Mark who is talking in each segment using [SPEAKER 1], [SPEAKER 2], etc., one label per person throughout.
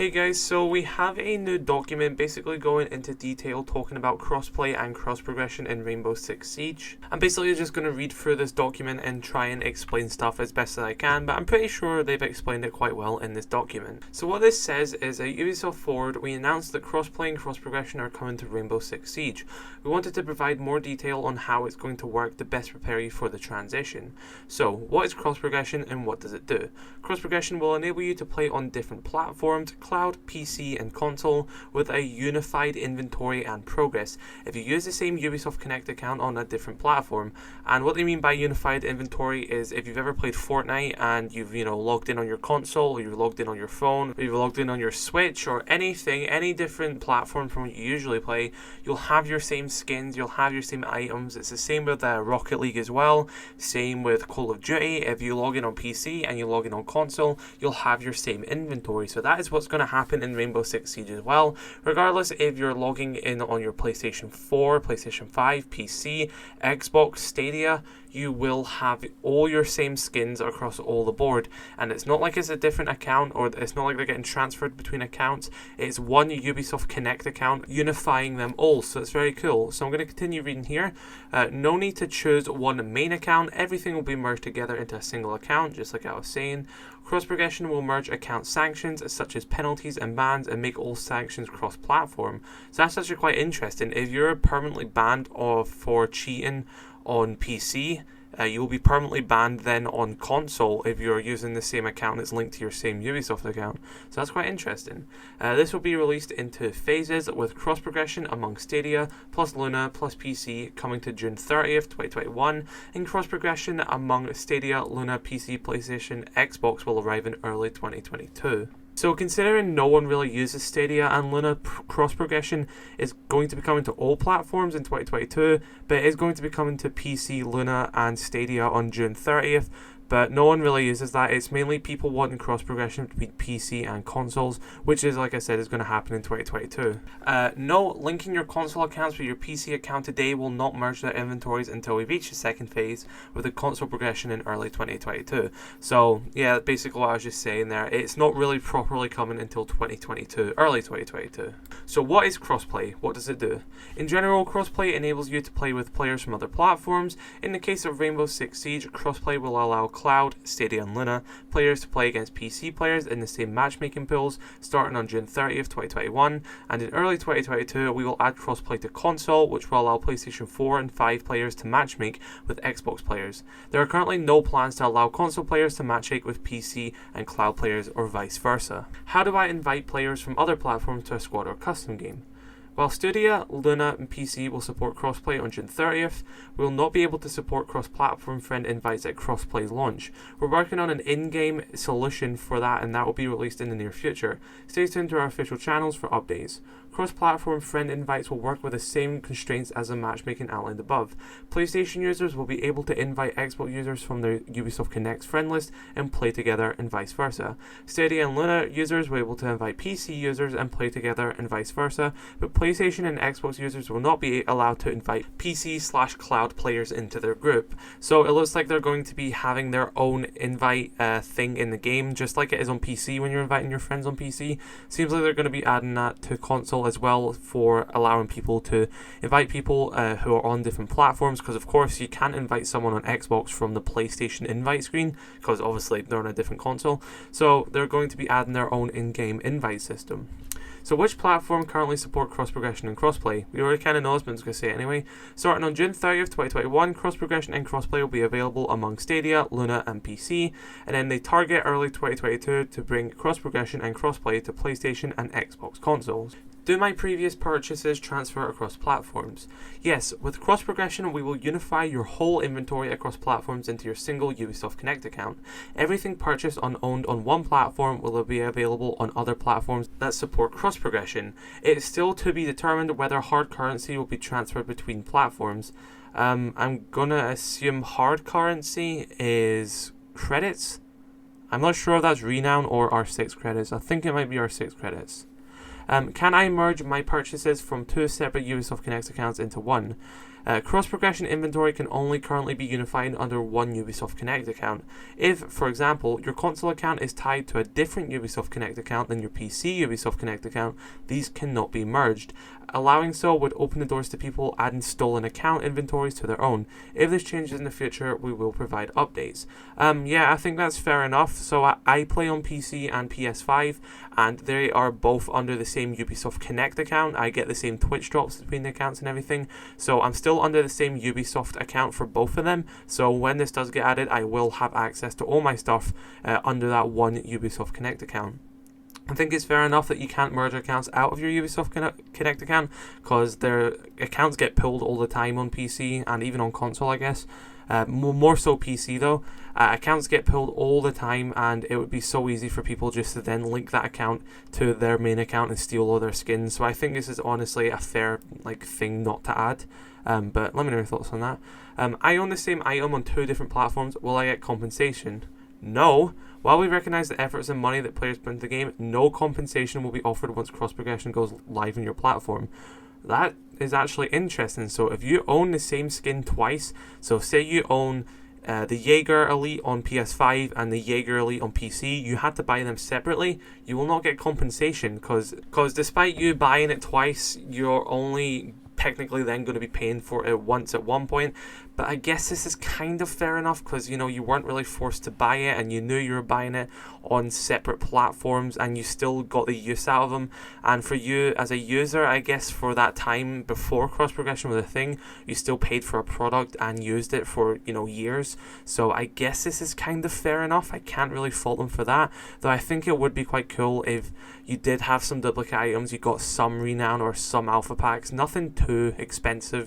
[SPEAKER 1] Hey guys, so we have a new document basically going into detail talking about crossplay and cross progression in Rainbow Six Siege. I'm basically just going to read through this document and try and explain stuff as best as I can, but I'm pretty sure they've explained it quite well in this document. So what this says is at Ubisoft Forward, we announced that crossplay and cross progression are coming to Rainbow Six Siege. We wanted to provide more detail on how it's going to work to best prepare you for the transition. So what is cross progression and what does it do? Cross progression will enable you to play on different platforms, cloud, PC and console with a unified inventory and progress if you use the same Ubisoft Connect account on a different platform. And what they mean by unified inventory is if you've ever played Fortnite and you've logged in on your console, or you've logged in on your phone, or you've logged in on your Switch or anything, any different platform from what you usually play, you'll have your same skins, you'll have your same items. It's the same with Rocket League as well, same with Call of Duty. If you log in on PC and you log in on console, you'll have your same inventory. So that is what's going to happen in Rainbow Six Siege as well, regardless if you're logging in on your PlayStation 4, PlayStation 5, PC, Xbox, Stadia. You will have all your same skins across all the board, and it's not like it's a different account, or it's not like they're getting transferred between accounts. It's one Ubisoft Connect account unifying them all, so it's very cool. So I'm going to continue reading here. No need to choose one main account. Everything will be merged together into a single account, just like I was saying. Cross progression will merge account sanctions such as penalties and bans and make all sanctions cross-platform. So that's actually quite interesting. If you're permanently banned for cheating on PC, you will be permanently banned then on console if you're using the same account that's linked to your same Ubisoft account. So that's quite interesting. This will be released into phases with cross progression among Stadia plus Luna plus PC coming to June 30th, 2021, and cross progression among Stadia, Luna, PC, PlayStation, Xbox will arrive in early 2022. So considering no one really uses Stadia and Luna, cross progression is going to be coming to all platforms in 2022, but it is going to be coming to PC, Luna and Stadia on June 30th. But no one really uses that. It's mainly people wanting cross progression between PC and consoles, which is, like I said, is going to happen in 2022. No, linking your console accounts with your PC account today will not merge their inventories until we reach the second phase with the console progression in early 2022. So yeah, basically what I was just saying there, it's not really properly coming until 2022, early 2022. So what is crossplay? What does it do? In general, crossplay enables you to play with players from other platforms. In the case of Rainbow Six Siege, crossplay will allow Cloud, Stadia and Luna players to play against PC players in the same matchmaking pools starting on June 30th, 2021, and in early 2022 we will add crossplay to console, which will allow PlayStation 4 and 5 players to matchmake with Xbox players. There are currently no plans to allow console players to matchmake with PC and cloud players or vice versa. How do I invite players from other platforms to a squad or custom game? While Stadia, Luna and PC will support crossplay on June 30th, we will not be able to support cross-platform friend invites at crossplay's launch. We're working on an in-game solution for that, and that will be released in the near future. Stay tuned to our official channels for updates. Cross-platform friend invites will work with the same constraints as the matchmaking outlined above. PlayStation users will be able to invite Xbox users from their Ubisoft Connect friend list and play together, and vice versa. Stadia and Luna users will be able to invite PC users and play together, and vice versa, but PlayStation and Xbox users will not be allowed to invite PC/cloud players into their group. So it looks like they're going to be having their own invite thing in the game, just like it is on PC when you're inviting your friends on PC. Seems like they're going to be adding that to console as well, for allowing people to invite people who are on different platforms, because of course you can't invite someone on Xbox from the PlayStation invite screen because obviously they're on a different console. So they're going to be adding their own in-game invite system. So which platform currently support cross progression and crossplay? We already kind of know this, but I'm just going to say it anyway. Starting on June 30th, 2021, cross progression and crossplay will be available among Stadia, Luna and PC, and then they target early 2022 to bring cross progression and crossplay to PlayStation and Xbox consoles. Do my previous purchases transfer across platforms? Yes, with cross progression we will unify your whole inventory across platforms into your single Ubisoft Connect account. Everything purchased and owned on one platform will be available on other platforms that support cross progression. It is still to be determined whether hard currency will be transferred between platforms. I'm gonna assume hard currency is credits. I'm not sure if that's renown or R6 credits. I think it might be R6 credits. Can I merge my purchases from 2 separate Ubisoft Connect accounts into one? Cross-progression inventory can only currently be unified under one Ubisoft Connect account. If, for example, your console account is tied to a different Ubisoft Connect account than your PC Ubisoft Connect account, these cannot be merged. Allowing so would open the doors to people adding stolen account inventories to their own. If this changes in the future, we will provide updates. Yeah, I think that's fair enough. So I play on PC and PS5, and they are both under the same Ubisoft Connect account. I get the same Twitch drops between the accounts and everything. So I'm still under the same Ubisoft account for both of them. So when this does get added, I will have access to all my stuff under that one Ubisoft Connect account. I think it's fair enough that you can't merge accounts out of your Ubisoft Connect account, because their accounts get pulled all the time on PC and even on console, I guess. More so PC though. Accounts get pulled all the time, and it would be so easy for people just to then link that account to their main account and steal all their skins. So I think this is honestly a fair thing not to add. But let me know your thoughts on that. I own the same item on 2 different platforms. Will I get compensation? No. While we recognise the efforts and money that players put into the game, no compensation will be offered once cross-progression goes live on your platform. That is actually interesting. So if you own the same skin twice, so say you own the Jaeger Elite on PS5 and the Jaeger Elite on PC, you had to buy them separately, you will not get compensation, because despite you buying it twice, you're only technically then going to be paying for it once at one point. But I guess this is kind of fair enough, because you weren't really forced to buy it, and you knew you were buying it on separate platforms, and you still got the use out of them. And for you as a user, I guess for that time before cross progression was a thing, you still paid for a product and used it for years. So I guess this is kind of fair enough. I can't really fault them for that, though I think it would be quite cool if you did have some duplicate items, you got some renown or some alpha packs, nothing too expensive,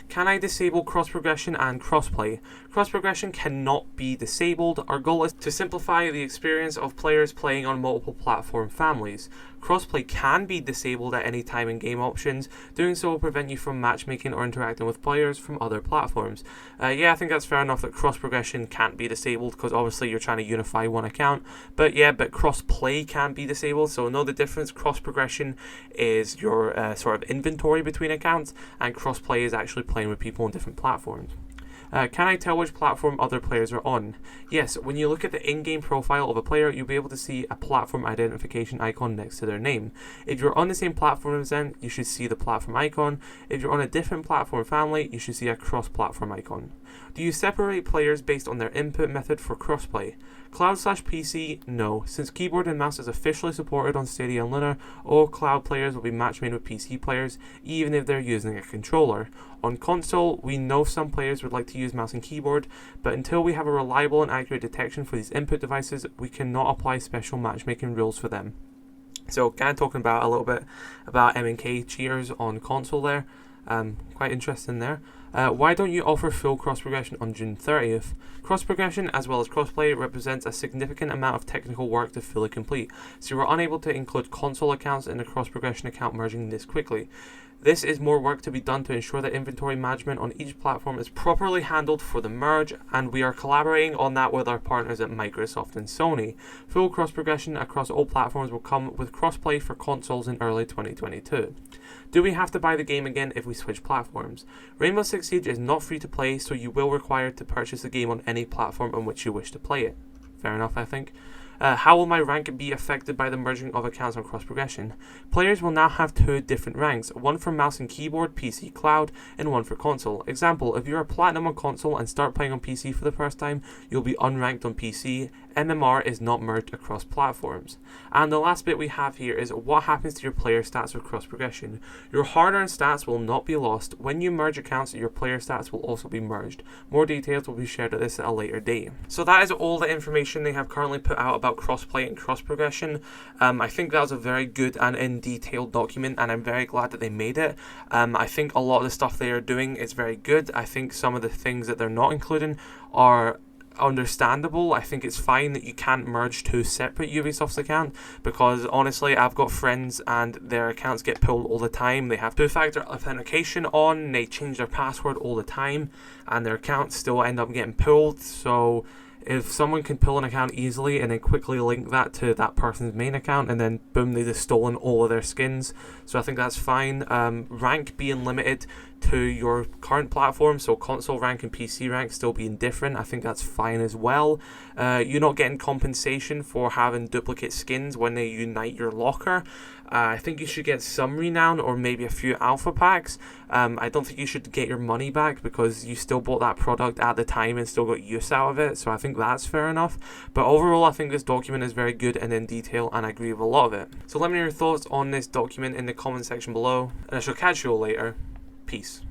[SPEAKER 1] Can I disable cross progression and crossplay? Cross progression cannot be disabled. Our goal is to simplify the experience of players playing on multiple platform families. Crossplay can be disabled at any time in game options. Doing so will prevent you from matchmaking or interacting with players from other platforms. Yeah, I think that's fair enough that cross progression can't be disabled, because obviously you're trying to unify one account. But crossplay can be disabled. So know the difference. Cross progression is your sort of inventory between accounts, and crossplay is actually playing with people on different platforms. Can I tell which platform other players are on? Yes, when you look at the in-game profile of a player, you'll be able to see a platform identification icon next to their name. If you're on the same platform as them, you should see the platform icon. If you're on a different platform family, you should see a cross-platform icon. Do you separate players based on their input method for crossplay? Cloud/PC, no. Since keyboard and mouse is officially supported on Stadia and Luna, all cloud players will be match-made with PC players, even if they're using a controller. On console, we know some players would like to use mouse and keyboard, but until we have a reliable and accurate detection for these input devices, we cannot apply special matchmaking rules for them. So, kind of talking about a little bit about M&K cheaters on console there. Quite interesting there. Why don't you offer full cross progression on June 30th? Cross progression as well as crossplay represents a significant amount of technical work to fully complete, so you are unable to include console accounts in the cross progression account merging this quickly. This is more work to be done to ensure that inventory management on each platform is properly handled for the merge, and we are collaborating on that with our partners at Microsoft and Sony. Full cross progression across all platforms will come with crossplay for consoles in early 2022. Do we have to buy the game again if we switch platforms? Rainbow Six Siege is not free to play, so you will require to purchase the game on any platform on which you wish to play it. Fair enough, I think. How will my rank be affected by the merging of accounts on cross progression? Players will now have 2 different ranks, one for mouse and keyboard, PC Cloud, and one for console. Example, if you're a platinum on console and start playing on PC for the first time, you'll be unranked on PC. MMR is not merged across platforms. And the last bit we have here is what happens to your player stats with cross progression. Your hard-earned stats will not be lost. When you merge accounts, your player stats will also be merged. More details will be shared at this at a later date. So that is all the information they have currently put out about crossplay and cross progression. I think that was a very good and in detailed document, and I'm very glad that they made it. I think a lot of the stuff they are doing is very good. I think some of the things that they're not including are understandable. I think it's fine that you can't merge 2 separate Ubisoft's accounts, because honestly I've got friends and their accounts get pulled all the time. They have 2-factor authentication on, they change their password all the time, and their accounts still end up getting pulled. So If someone can pull an account easily and then quickly link that to that person's main account, and then boom, they just stolen all of their skins. So I think that's fine. Rank being limited to your current platform, so console rank and PC rank still being different, I think that's fine as well. You're not getting compensation for having duplicate skins when they unite your locker. I think you should get some renown or maybe a few alpha packs. I don't think you should get your money back because you still bought that product at the time and still got use out of it, so I think that's fair enough. But overall, I think this document is very good and in detail, and I agree with a lot of it. So let me know your thoughts on this document in the comment section below, and I shall catch you all later. Peace.